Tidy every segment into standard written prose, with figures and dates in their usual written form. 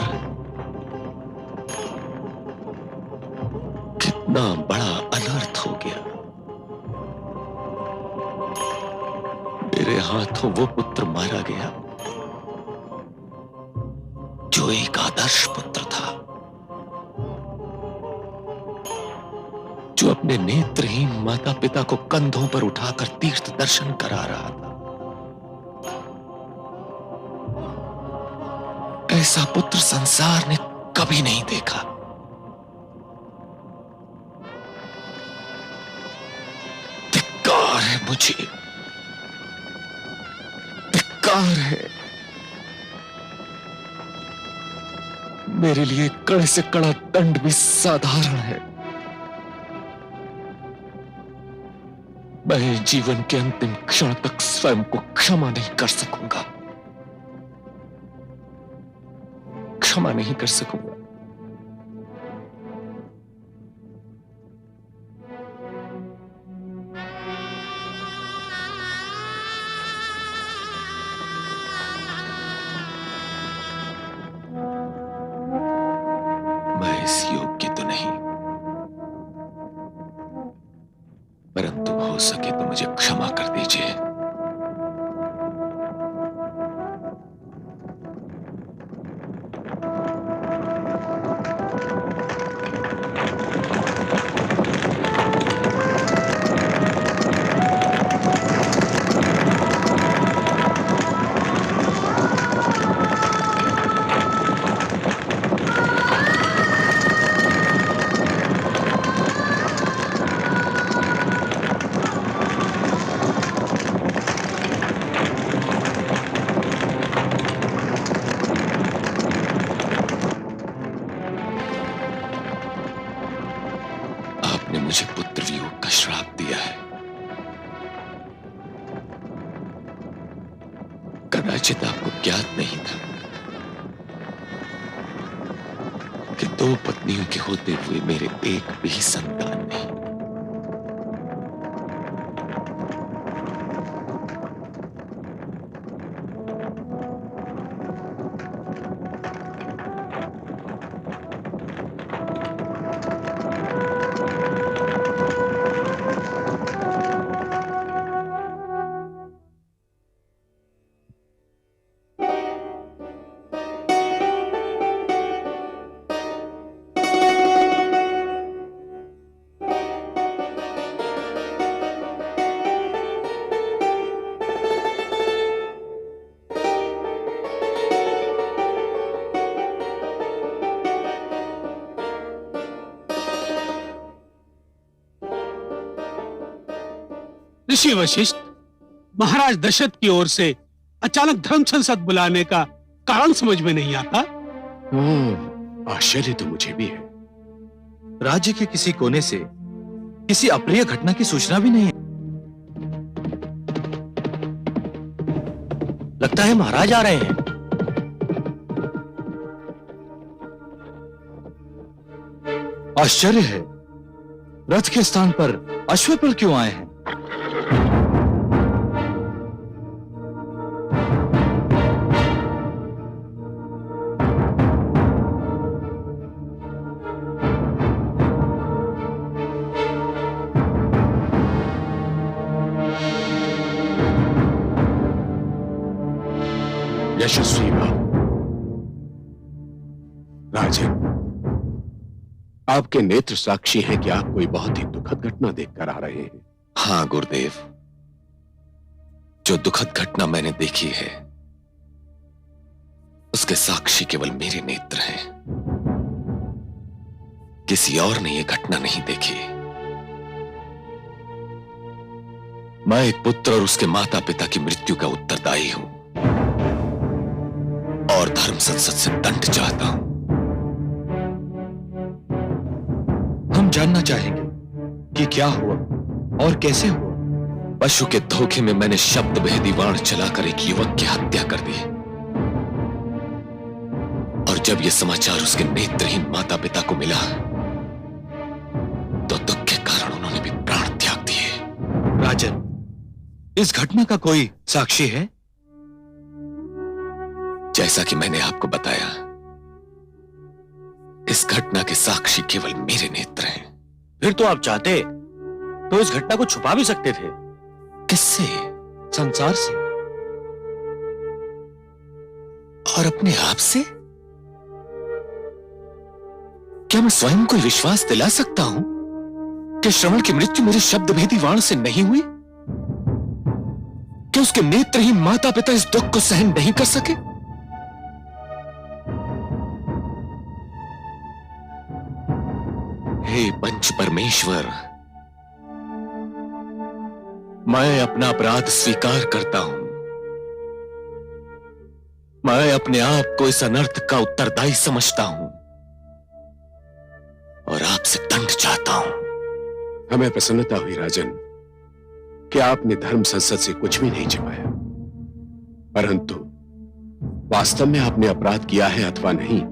पर कितना बड़ा अनर्थ हो गया। मेरे हाथों वो पुत्र मारा गया जो एक आदर्श पुत्र था, जो अपने नेत्रहीन माता पिता को कंधों पर उठाकर तीर्थ दर्शन करा रहा था। ऐसा पुत्र संसार ने कभी नहीं देखा। धिक्कार है मुझे, धिक्कार है। मेरे लिए कड़े से कड़ा दंड भी साधारण है। मैं जीवन के अंतिम क्षण तक स्वयं को क्षमा नहीं कर सकूंगा, क्षमा नहीं कर सकूंगा। मैं इस योग्य तो नहीं, परंतु हो सके तो मुझे क्षमा कर दीजिए। मुझे पुत्र वियोग का श्राप दिया है। कदाचित आपको ज्ञात नहीं था कि 2 पत्नियों के होते हुए मेरे एक भी संतान नहीं। ऋषि वशिष्ठ, महाराज दशरथ की ओर से अचानक धर्म संसद बुलाने का कारण समझ में नहीं आता। आश्चर्य तो मुझे भी है। राज्य के किसी कोने से किसी अप्रिय घटना की सूचना भी नहीं है। लगता है महाराज आ रहे हैं। आश्चर्य है, रथ के स्थान पर अश्वपल क्यों आए हैं? यशस्वी बाबू, राजन, आपके नेत्र साक्षी हैं कि आप कोई बहुत ही दुखद घटना देखकर आ रहे हैं। हाँ गुरुदेव, जो दुखद घटना मैंने देखी है उसके साक्षी केवल मेरे नेत्र हैं। किसी और ने यह घटना नहीं देखी। मैं एक पुत्र और उसके माता पिता की मृत्यु का उत्तरदायी हूं और धर्म संसद से दंड चाहता हूं। हम जानना चाहेंगे कि क्या हुआ और कैसे हुआ। पशु के धोखे में मैंने शब्द भेदी बाण चलाकर एक युवक की हत्या कर दी, और जब यह समाचार उसके नेत्रहीन माता पिता को मिला तो दुख के कारण उन्होंने भी प्राण त्याग दिए। राजन, इस घटना का कोई साक्षी है? जैसा कि मैंने आपको बताया, इस घटना के साक्षी केवल मेरे नेत्र हैं। फिर तो आप चाहते तो इस घटना को छुपा भी सकते थे। किससे? संसार से। और अपने आप से? क्या मैं स्वयं को विश्वास दिला सकता हूं कि श्रवण की मृत्यु मेरे शब्द भेदी वाण से नहीं हुई? कि उसके नेत्रहीन माता पिता इस दुख को सहन नहीं कर सके? हे पंच परमेश्वर, मैं अपना अपराध स्वीकार करता हूं। मैं अपने आप को इस अनर्थ का उत्तरदायी समझता हूं और आपसे दंड चाहता हूं। हमें प्रसन्नता हुई राजन कि आपने धर्म संसद से कुछ भी नहीं छिपाया, परंतु वास्तव में आपने अपराध किया है अथवा नहीं,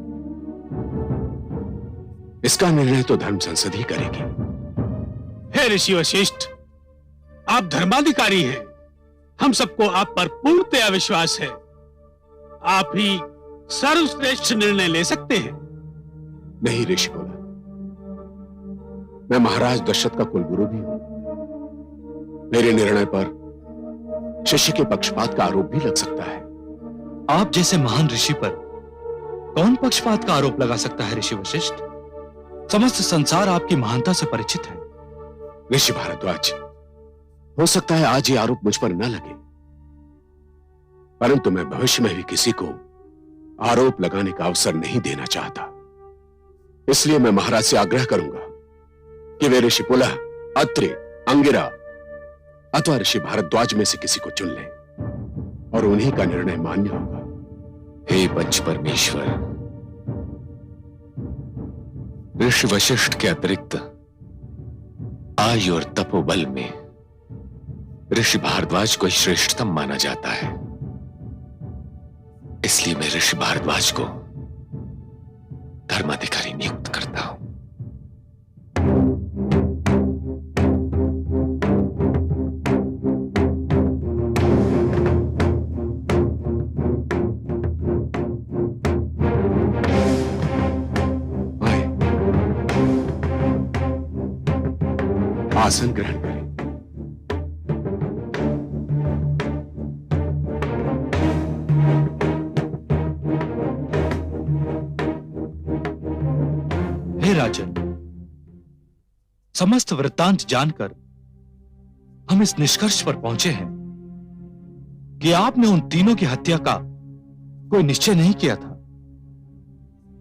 इसका निर्णय तो धर्म संसद ही करेगी। हे ऋषि वशिष्ठ, आप धर्माधिकारी हैं। हम सबको आप पर पूर्णतया विश्वास है। आप ही सर्वश्रेष्ठ निर्णय ले सकते हैं। नहीं ऋषि बोला, मैं महाराज दशरथ का कुलगुरु भी हूं। मेरे निर्णय पर शिष्य के पक्षपात का आरोप भी लग सकता है। आप जैसे महान ऋषि पर कौन पक्षपात का आरोप लगा सकता है ऋषि वशिष्ठ? समस्त संसार आपकी महानता से परिचित है। ऋषि भारद्वाज, हो सकता है आज ये आरोप मुझ पर न लगे, परंतु मैं भविष्य में भी किसी को आरोप लगाने का अवसर नहीं देना चाहता। इसलिए मैं महाराज से आग्रह करूंगा कि वे ऋषि पुलह, अत्रि, अंगिरा अथवा ऋषि भारद्वाज में से किसी को चुन लें और उन्हीं का निर्णय मान्य होगा। हे पंच परमेश्वर, ऋषि वशिष्ठ के अतिरिक्त आयु और तपोबल में ऋषि भारद्वाज को श्रेष्ठतम माना जाता है। इसलिए मैं ऋषि भारद्वाज को धर्माधिकारी नियुक्त करता हूं। आसन ग्रहण करें। हे राजन, समस्त वृत्तांत जानकर हम इस निष्कर्ष पर पहुंचे हैं कि आपने उन तीनों की हत्या का कोई निश्चय नहीं किया था।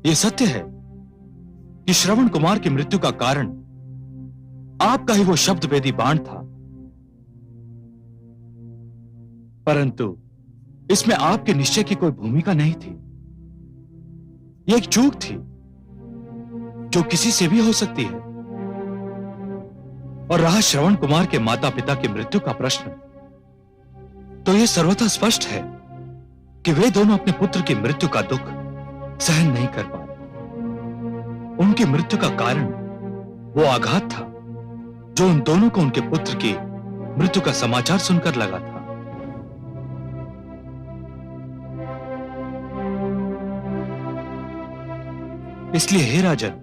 यह सत्य है कि श्रवण कुमार की मृत्यु का कारण आपका ही वो शब्द भेदी बाण था, परंतु इसमें आपके निश्चय की कोई भूमिका नहीं थी। यह एक चूक थी जो किसी से भी हो सकती है। और रहा श्रवण कुमार के माता पिता की मृत्यु का प्रश्न, तो यह सर्वथा स्पष्ट है कि वे दोनों अपने पुत्र की मृत्यु का दुख सहन नहीं कर पाए। उनकी मृत्यु का कारण वो आघात था जो उन दोनों को उनके पुत्र की मृत्यु का समाचार सुनकर लगा था। इसलिए हे राजन,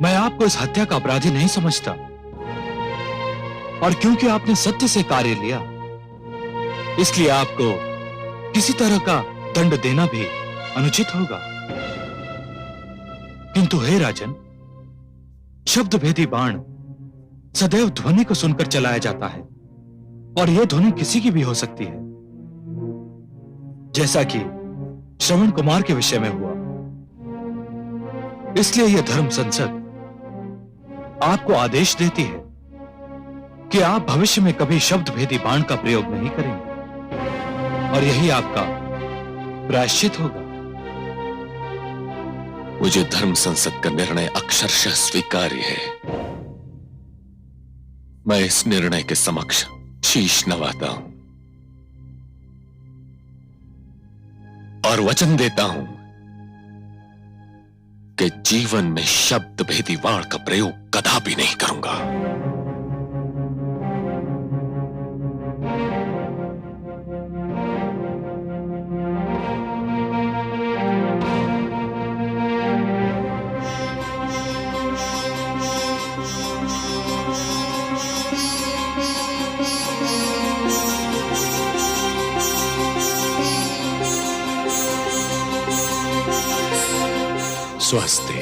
मैं आपको इस हत्या का अपराधी नहीं समझता, और क्योंकि आपने सत्य से कार्य लिया, इसलिए आपको किसी तरह का दंड देना भी अनुचित होगा। किंतु हे राजन, शब्द भेदी बाण सदैव ध्वनि को सुनकर चलाया जाता है, और यह ध्वनि किसी की भी हो सकती है, जैसा कि श्रवण कुमार के विषय में हुआ। इसलिए यह धर्म संसद आपको आदेश देती है कि आप भविष्य में कभी शब्द भेदी बाण का प्रयोग नहीं करेंगे, और यही आपका प्रायश्चित होगा। मुझे धर्म संसद का निर्णय अक्षरशः स्वीकार्य है। मैं इस निर्णय के समक्ष शीश नवाता हूं और वचन देता हूं कि जीवन में शब्द भेदी वाण का प्रयोग कदापि नहीं करूंगा। स्वस्ति।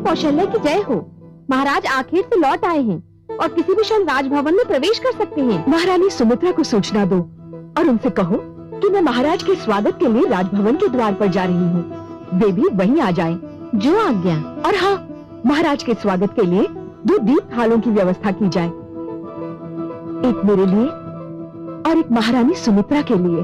कौशल्या की जय हो। महाराज आखिर से लौट आए हैं और किसी भी क्षण राजभवन में प्रवेश कर सकते हैं। महारानी सुमित्रा को सूचना दो और उनसे कहो कि मैं महाराज के स्वागत के लिए राजभवन के द्वार पर जा रही हूँ। वे भी वहीं आ जाएं। जो आज्ञा। और हाँ, महाराज के स्वागत के लिए 2 दीप थालों की व्यवस्था की जाए, एक मेरे लिए और एक महारानी सुमित्रा के लिए।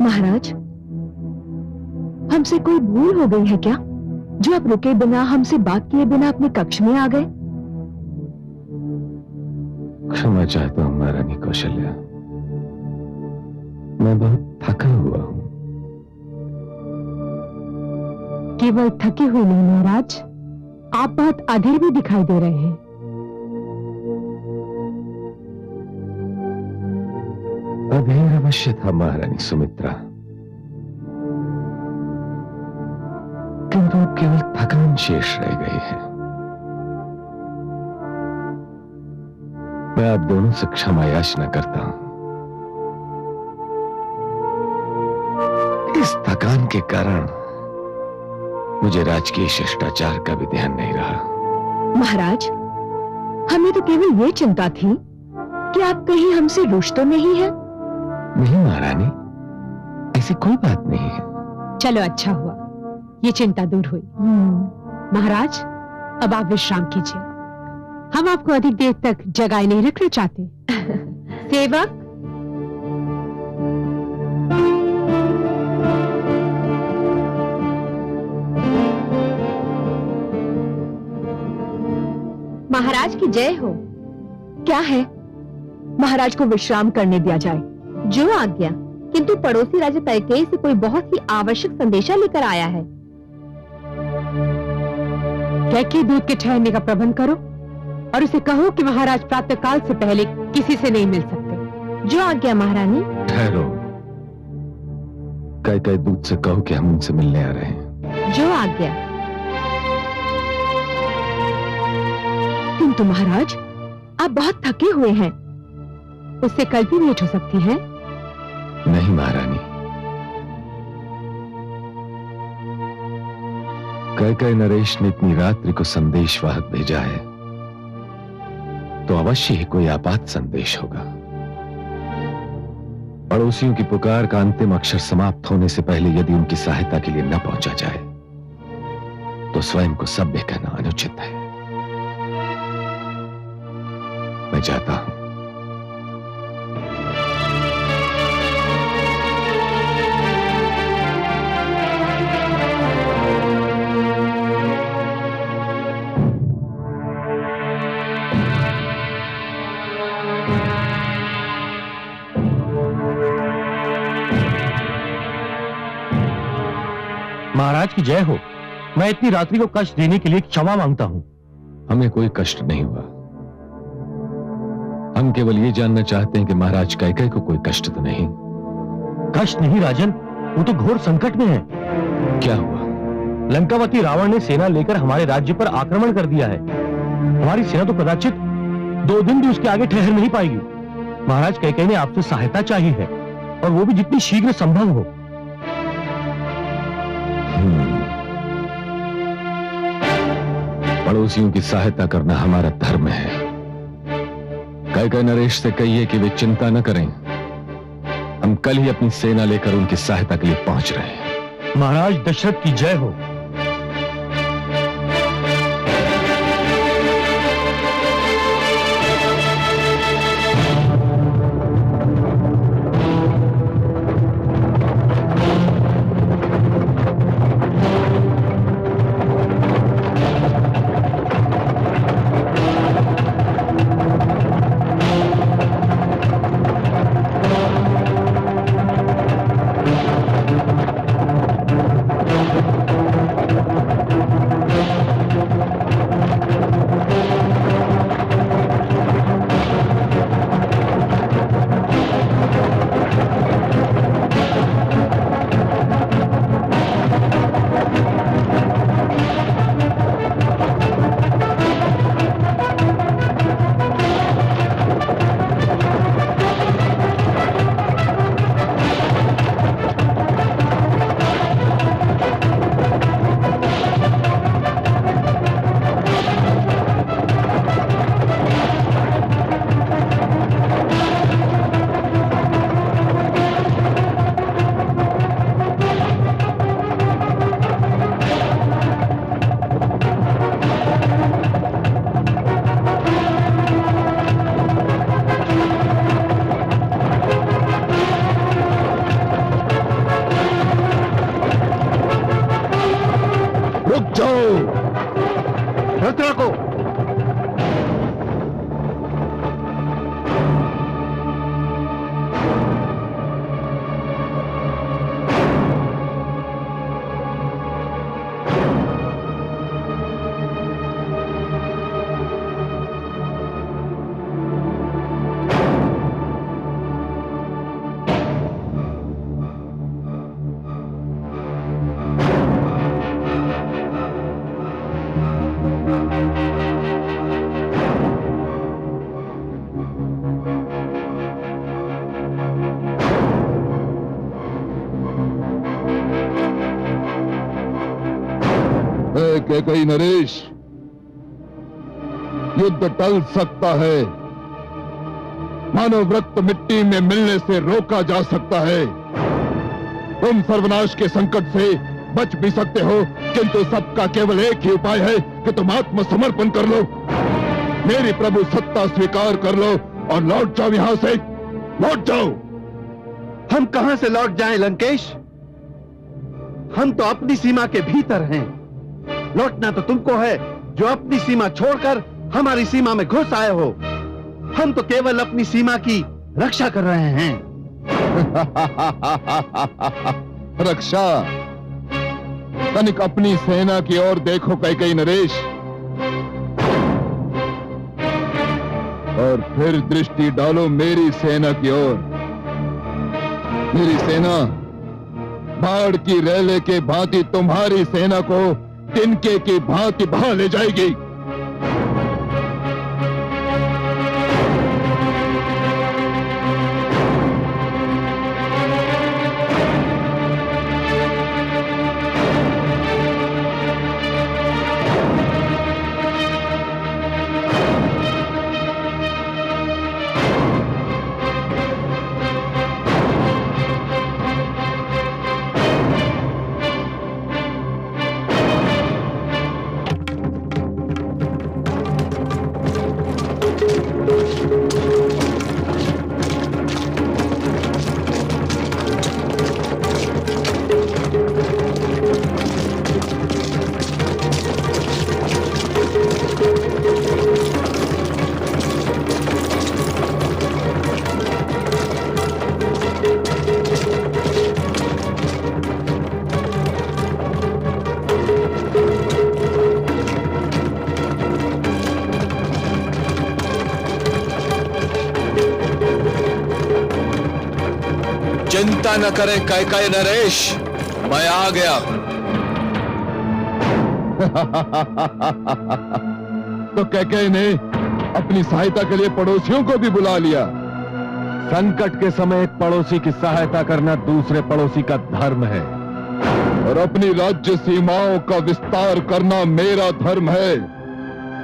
महाराज, हमसे कोई भूल हो गई है क्या, जो आप रुके बिना, हमसे बात किए बिना अपने कक्ष में आ गए? क्षमा चाहता हूं महारानी कौशल्या, मैं बहुत थका हुआ हूं। केवल थके हुए नहीं महाराज, आप बहुत अधीर भी दिखाई दे रहे हैं। अधीर अवश्य था महारानी सुमित्रा, किंतु केवल थकान शेष रह गई है। मैं आप दोनों से क्षमा याचना करता हूं। इस थकान के कारण मुझे राजकीय शिष्टाचार का भी ध्यान नहीं रहा। महाराज, हमें तो केवल ये चिंता थी कि आप कहीं हमसे रुष्ट तो नहीं है। नहीं महारानी, ऐसी कोई बात नहीं है। चलो अच्छा हुआ, ये चिंता दूर हुई। महाराज, अब आप विश्राम कीजिए, हम आपको अधिक देर तक जगाए नहीं रखना चाहते। सेवक, महाराज की जय हो। क्या है? महाराज को विश्राम करने दिया जाए। जो आज्ञा। किंतु पड़ोसी राज्य कैकेयी से कोई बहुत ही आवश्यक संदेशा लेकर आया है। कैकेयी दूध के ठहरने का प्रबंध करो और उसे कहो कि महाराज प्रातःकाल से पहले किसी से नहीं मिल सकते। जो आज्ञा महारानी। ठहरो, कैकेयी दूध से कहो कि हम उनसे मिलने आ रहे हैं। जो आज्ञा। किंतु महाराज, आप बहुत थके हुए हैं, उससे कल भी भेंट हो सकती है। नहीं महारानी, कैकेयी नरेश ने इतनी रात्रि को संदेश वाहक भेजा है, तो अवश्य ही कोई आपात संदेश होगा। पड़ोसियों की पुकार का अंतिम अक्षर समाप्त होने से पहले यदि उनकी सहायता के लिए न पहुंचा जाए तो स्वयं को सभ्य कहना अनुचित है। मैं जाता हूं। महाराज की जय हो। मैं इतनी रात्रि को कष्ट देने के लिए क्षमा मांगता हूं। हमें कोई कष्ट नहीं हुआ। हम केवल ये जानना चाहते हैं कि महाराज कैकेयी को कोई कष्ट तो नहीं। कष्ट नहीं राजन, वो तो घोर संकट में है। क्या हुआ? लंकावती रावण ने सेना लेकर हमारे राज्य पर आक्रमण कर दिया है। हमारी सेना तो कदाचित 2 दिन भी उसके आगे ठहर नहीं पाएगी। महाराज कैकेयी ने आपसे सहायता चाहिए है, और वो भी जितनी शीघ्र संभव हो। पड़ोसियों की सहायता करना हमारा धर्म है। कैकेयी नरेश से कहिए कि वे चिंता न करें, हम कल ही अपनी सेना लेकर उनकी सहायता के लिए पहुंच रहे हैं। महाराज दशरथ की जय हो। कैकेयी नरेश, युद्ध टल सकता है, मानव रक्त मिट्टी में मिलने से रोका जा सकता है। तुम सर्वनाश के संकट से बच भी सकते हो, किंतु सबका केवल एक ही उपाय है कि तुम आत्मसमर्पण कर लो, मेरी प्रभु सत्ता स्वीकार कर लो और लौट जाओ यहां से। लौट जाओ। हम कहां से लौट जाएं लंकेश? हम तो अपनी सीमा के भीतर हैं। लौटना तो तुमको है, जो अपनी सीमा छोड़कर हमारी सीमा में घुस आए हो। हम तो केवल अपनी सीमा की रक्षा कर रहे हैं। रक्षा? तनिक अपनी सेना की ओर देखो कैकेयी नरेश, और फिर दृष्टि डालो मेरी सेना की ओर। मेरी सेना बाढ़ की रेले के भांति तुम्हारी सेना को तिनके की भांति बहा ले जाएगी। चिंता न करें कैकेयी नरेश, मैं आ गया। तो कैकेयी ने अपनी सहायता के लिए पड़ोसियों को भी बुला लिया। संकट के समय एक पड़ोसी की सहायता करना दूसरे पड़ोसी का धर्म है, और अपनी राज्य सीमाओं का विस्तार करना मेरा धर्म है,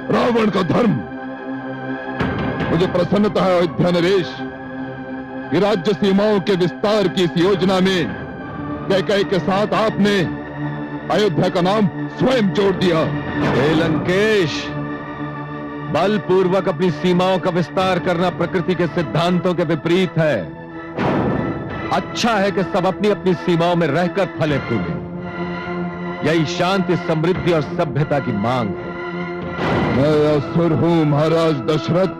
रावण का धर्म। मुझे प्रसन्नता है अयोध्या नरेश कि राज्य सीमाओं के विस्तार की इस योजना में कैकेयी के साथ आपने अयोध्या का नाम स्वयं जोड़ दिया। हे लंकेश, बलपूर्वक अपनी सीमाओं का विस्तार करना प्रकृति के सिद्धांतों के विपरीत है। अच्छा है कि सब अपनी अपनी सीमाओं में रहकर फले फूले। यही शांति, समृद्धि और सभ्यता की मांग है। मैं असुर हूं महाराज दशरथ,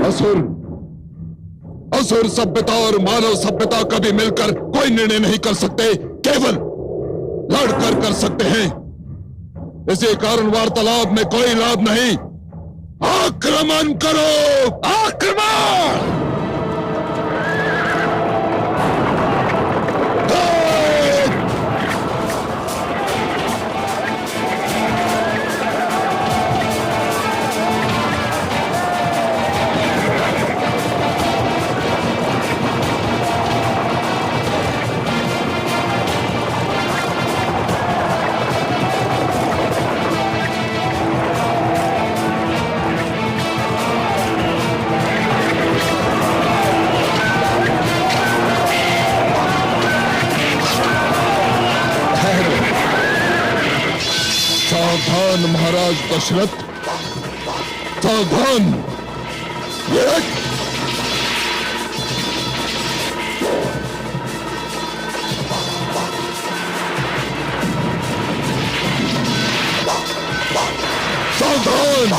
असुर। असुर सभ्यता और मानव सभ्यता कभी मिलकर कोई निर्णय नहीं कर सकते, केवल लड़कर कर सकते हैं। इसी कारण वार्तालाप में कोई लाभ नहीं। आक्रमण करो, आक्रमण! सावधान महाराज दशरथ, सावधान। सावधान।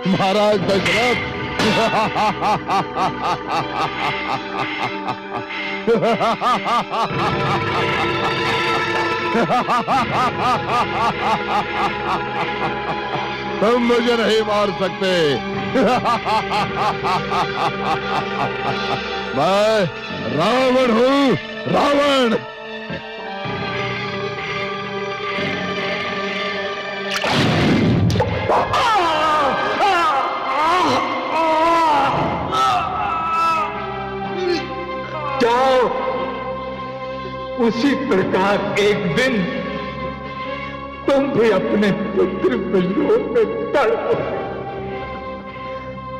महाराज दशरथ, तुम मुझे नहीं मार सकते। मैं रावण हूं, रावण। उसी प्रकार एक दिन तुम भी अपने पुत्र वियोग में तड़पोगे,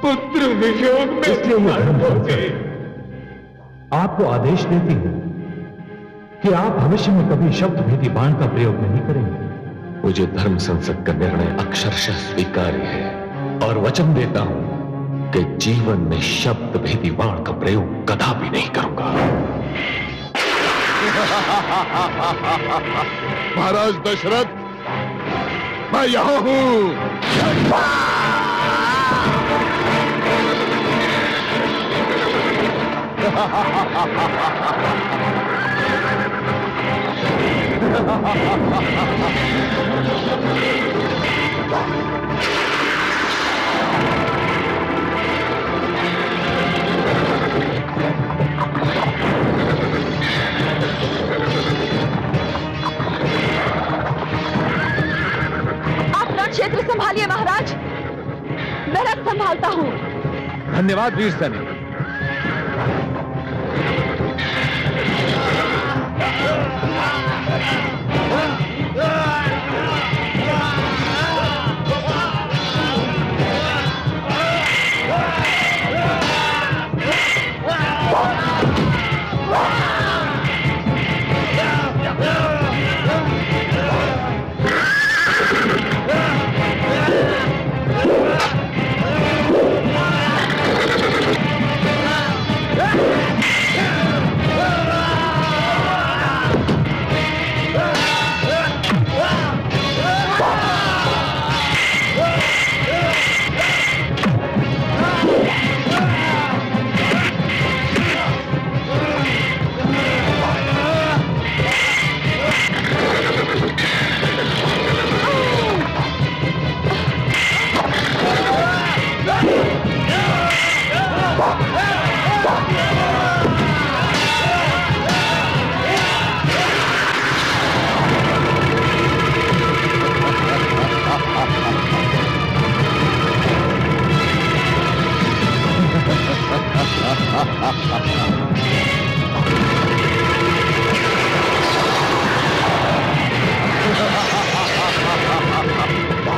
पुत्र वियोग में तड़पोगे। आपको आदेश देती हूं कि आप भविष्य में कभी शब्द भेदी बाण का प्रयोग नहीं करेंगे। मुझे धर्म संसद का निर्णय अक्षरशः स्वीकार्य है और वचन देता हूं कि जीवन में शब्द भेदी बाण का प्रयोग कदापि नहीं करूंगा। महाराज दशरथ, मैं यहां हूं। क्षेत्र संभालिए महाराज, मैं रथ संभालता हूँ। धन्यवाद वीर सैनिक।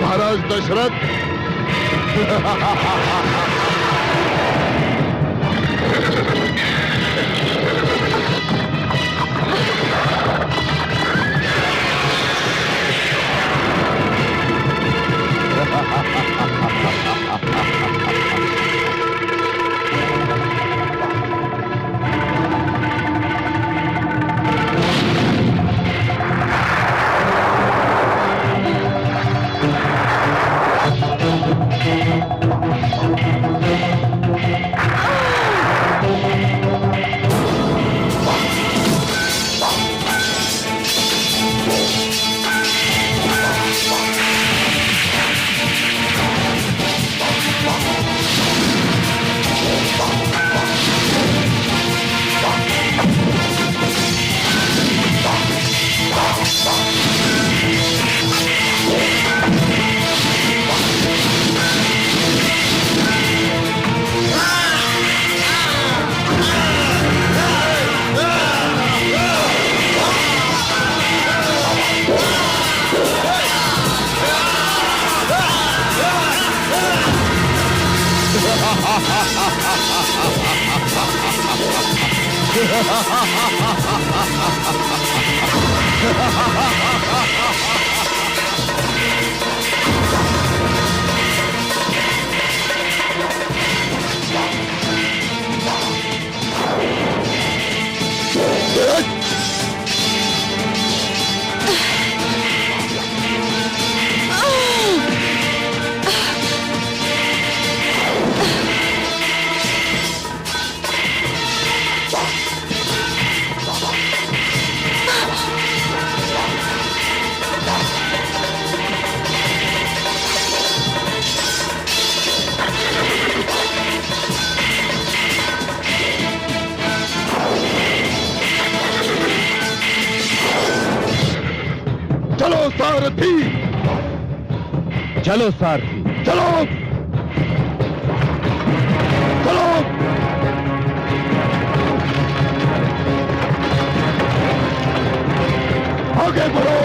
महाराज दशरथ, चलो सारथी, चलो सारथी, चलो चलो। आगे बढ़ो।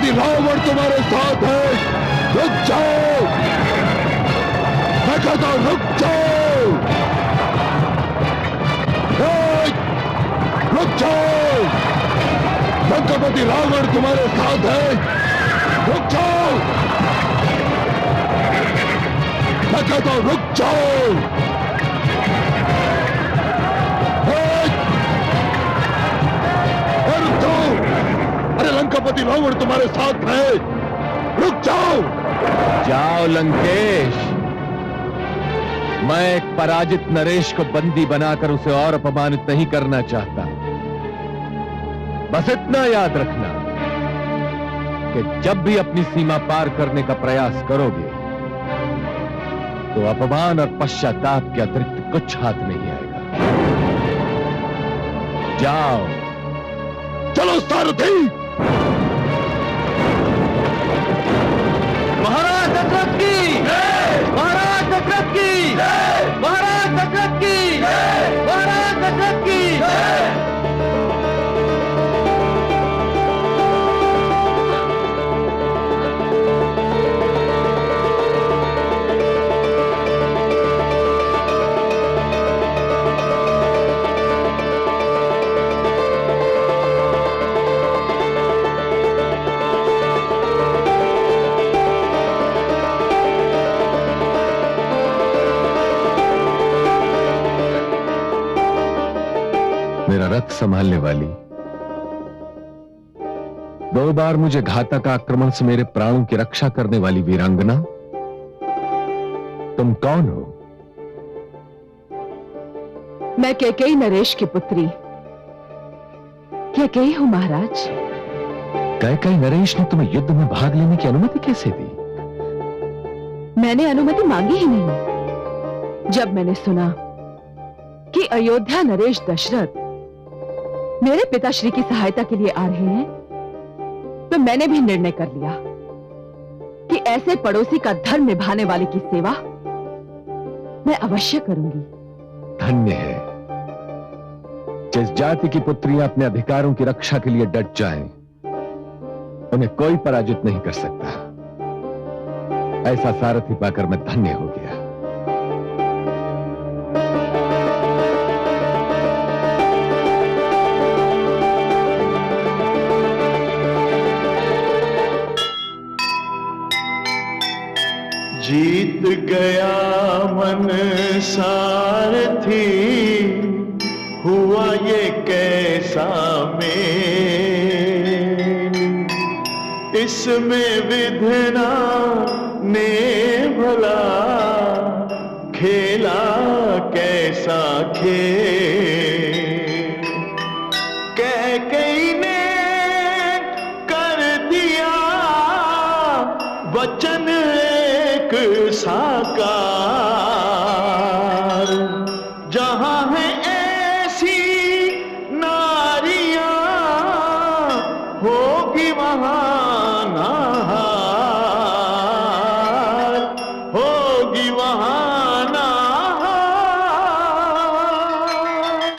लंकापति रावण तुम्हारे साथ है। रुक जाओ, मैं कहता हूं रुक जाओ, रुक जाओ। लंकापति रावण तुम्हारे साथ है। रुक जाओ, मैं कहता हूं रुक जाओ। रुक जाओ, अरे लंकापति रावण तुम्हारे साथ है। रुक जाओ। जाओ लंकेश, मैं एक पराजित नरेश को बंदी बनाकर उसे और अपमानित नहीं करना चाहता। बस इतना याद रखना कि जब भी अपनी सीमा पार करने का प्रयास करोगे तो अपमान और पश्चाताप के अतिरिक्त कुछ हाथ नहीं आएगा। जाओ। चलो सारथी। महाराज दशरथ की, महाराज दशरथ की, महाराज दशरथ की, महाराज दशरथ की। मेरा रथ संभालने वाली, 2 बार मुझे घातक आक्रमण से मेरे प्राणों की रक्षा करने वाली वीरांगना, तुम कौन हो? मैं कैकेयी नरेश की पुत्री कैकेयी हूं महाराज। कैकेयी नरेश ने तुम्हें युद्ध में भाग लेने की अनुमति कैसे दी? मैंने अनुमति मांगी ही नहीं। जब मैंने सुना कि अयोध्या नरेश दशरथ मेरे पिताश्री की सहायता के लिए आ रहे हैं, तो मैंने भी निर्णय कर लिया कि ऐसे पड़ोसी का धर्म निभाने वाले की सेवा मैं अवश्य करूंगी। धन्य है जिस जाति की पुत्रियां अपने अधिकारों की रक्षा के लिए डट जाएं, उन्हें कोई पराजित नहीं कर सकता। ऐसा सारथी पाकर मैं धन्य हो गया। जीत गया मन सारथी, हुआ ये कैसा मेल, इसमें विधना ने भला खेला कैसा खेल। कैकेयी ने कर दिया वचन साकार, जहां है ऐसी नारियां होगी वहां